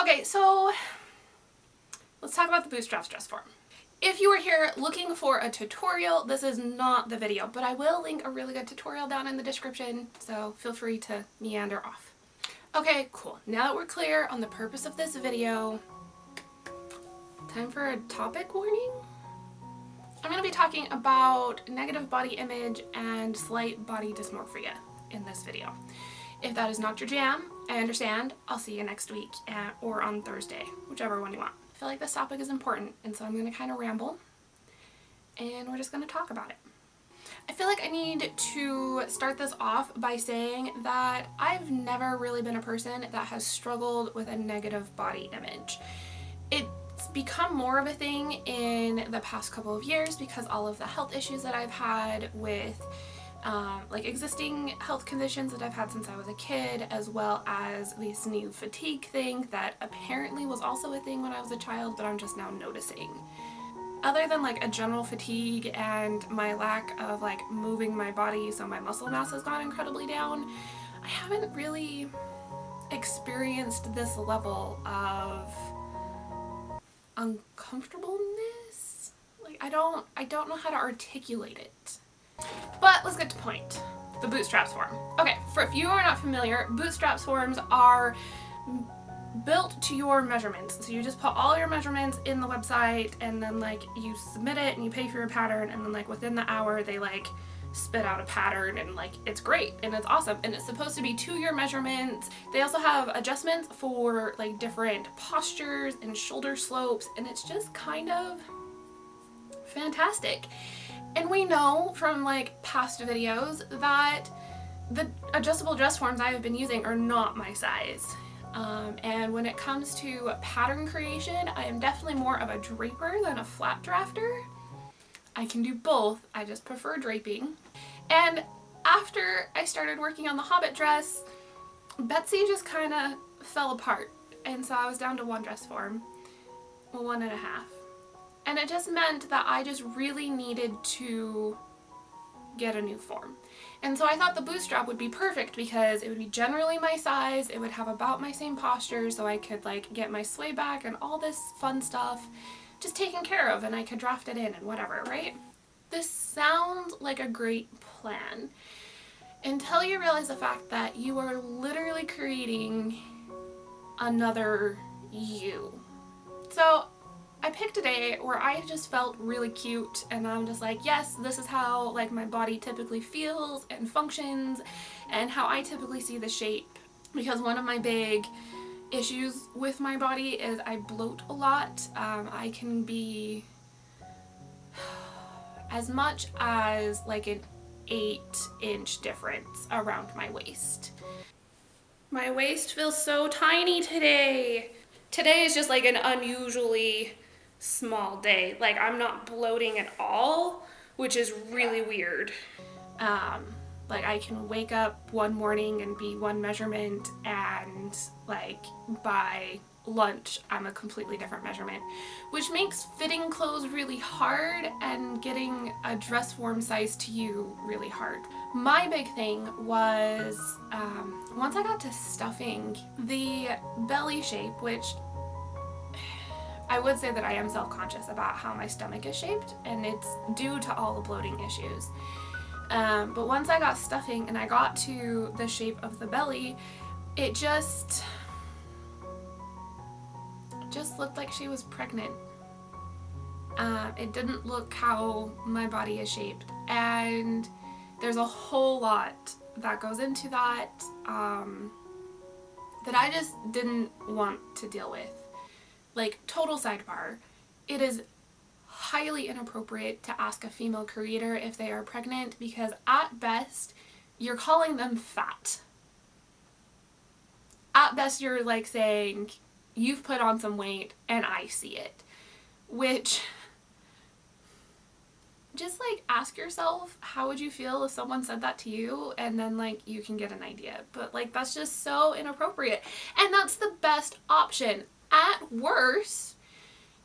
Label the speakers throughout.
Speaker 1: Okay, so let's talk about the Bootstraps dress form. If you are here looking for a tutorial, this is not the video, but I will link a really good tutorial down in the description, so feel free to meander off. Okay, cool. Now that we're clear on the purpose of this video, time for a topic warning? I'm going to be talking about negative body image and slight body dysmorphia in this video. If that is not your jam, I understand. I'll see you next week or on Thursday, whichever one you want. I feel like this topic is important, and so I'm going to kind of ramble, and we're just going to talk about it. I feel like I need to start this off by saying that I've never really been a person that has struggled with a negative body image. It's become more of a thing in the past couple of years because all of the health issues that I've had with like existing health conditions that I've had since I was a kid, as well as this new fatigue thing that apparently was also a thing when I was a child, but I'm just now noticing. Other than like a general fatigue and my lack of like moving my body, so my muscle mass has gone incredibly down, I haven't really experienced this level of uncomfortableness. Like I don't know how to articulate it. But let's get to point. The Bootstraps form. Okay, for if you are not familiar, Bootstraps forms are built to your measurements. So you just put all your measurements in the website, and then like you submit it and you pay for your pattern, and then like within the hour they like spit out a pattern, and like it's great and it's awesome, and it's supposed to be to your measurements. They also have adjustments for like different postures and shoulder slopes, and it's just kind of fantastic. And we know from like past videos that the adjustable dress forms I have been using are not my size. And when it comes to pattern creation, I am definitely more of a draper than a flat drafter. I can do both, I just prefer draping. And after I started working on the Hobbit dress, Betsy just kind of fell apart. And so I was down to one dress form, well, 1.5. And it just meant that I just really needed to get a new form. And so I thought the bootstrap would be perfect because it would be generally my size, it would have about my same posture, so I could like get my sway back and all this fun stuff just taken care of, and I could draft it in and whatever, right? This sounds like a great plan until you realize the fact that you are literally creating another you. So I picked a day where I just felt really cute, and I'm just like, yes, this is how like my body typically feels and functions and how I typically see the shape, because one of my big issues with my body is I bloat a lot. I can be as much as like an 8-inch difference around my waist. My waist feels so tiny today. Today is just like an unusually small day. Like I'm not bloating at all, which is really weird. Like I can wake up one morning and be one measurement, and like by lunch I'm a completely different measurement, which makes fitting clothes really hard and getting a dress form size to you really hard. My big thing was once I got to stuffing, the belly shape, which I would say that I am self-conscious about how my stomach is shaped, and it's due to all the bloating issues. But once I got stuffing and I got to the shape of the belly, it just looked like she was pregnant. It didn't look how my body is shaped, and there's a whole lot that goes into that that I just didn't want to deal with. Like, total sidebar, it is highly inappropriate to ask a female creator if they are pregnant, because at best you're calling them fat. At best you're like saying you've put on some weight and I see it, which just like ask yourself, how would you feel if someone said that to you, and then like you can get an idea. But like that's just so inappropriate, and that's the best option. At worst,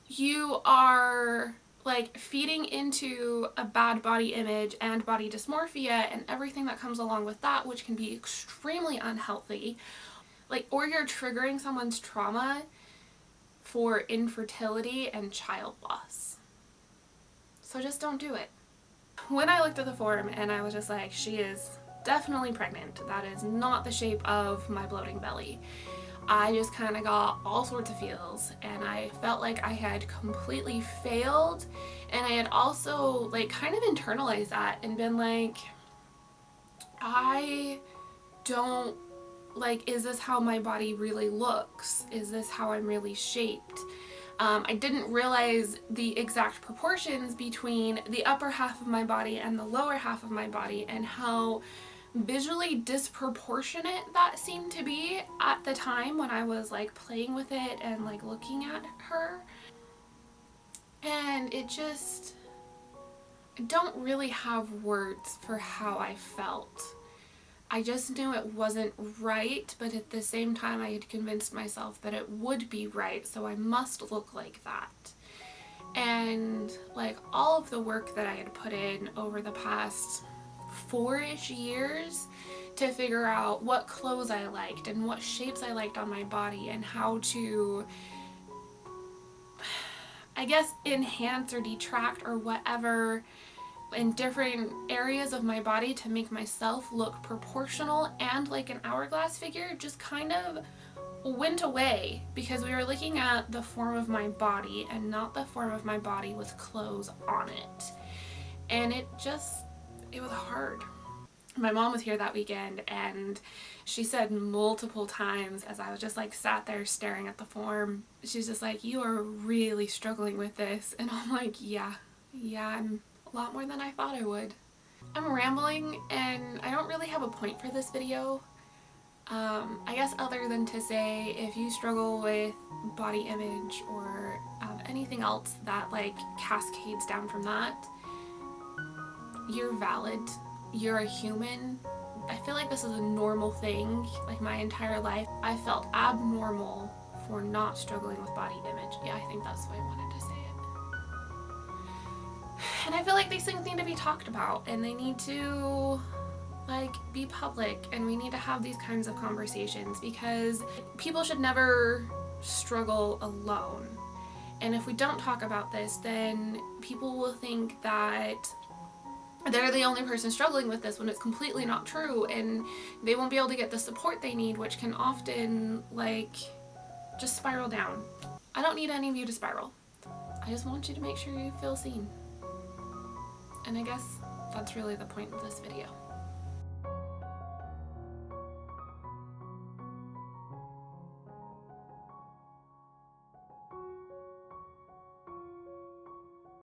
Speaker 1: you are like feeding into a bad body image and body dysmorphia and everything that comes along with that, which can be extremely unhealthy. Like, or you're triggering someone's trauma for infertility and child loss. So just don't do it. When I looked at the form and I was just like, she is definitely pregnant. That is not the shape of my bloating belly. I just kind of got all sorts of feels, and I felt like I had completely failed, and I had also like kind of internalized that and been like, I don't, like, is this how my body really looks? Is this how I'm really shaped? I didn't realize the exact proportions between the upper half of my body and the lower half of my body, and how visually disproportionate that seemed to be at the time when I was like playing with it and like looking at her. And it just, I don't really have words for how I felt. I just knew it wasn't right, but at the same time I had convinced myself that it would be right, so I must look like that. And like all of the work that I had put in over the past 4-ish years to figure out what clothes I liked and what shapes I liked on my body and how to, I guess, enhance or detract or whatever in different areas of my body to make myself look proportional and like an hourglass figure, just kind of went away because we were looking at the form of my body and not the form of my body with clothes on it. And it was hard. My mom was here that weekend, and she said multiple times as I was just like sat there staring at the form, she's just like, you are really struggling with this. And I'm like, yeah, I'm a lot more than I thought I would. I'm rambling and I don't really have a point for this video. I guess other than to say, if you struggle with body image or anything else that like cascades down from that, you're valid. You're a human. I feel like this is a normal thing. Like my entire life, I felt abnormal for not struggling with body image. Yeah, I think that's the way I wanted to say it. And I feel like these things need to be talked about, and they need to like be public, and we need to have these kinds of conversations because people should never struggle alone. And if we don't talk about this, then people will think that they're the only person struggling with this when it's completely not true, and they won't be able to get the support they need, which can often like just spiral down. I don't need any of you to spiral. I just want you to make sure you feel seen. And I guess that's really the point of this video.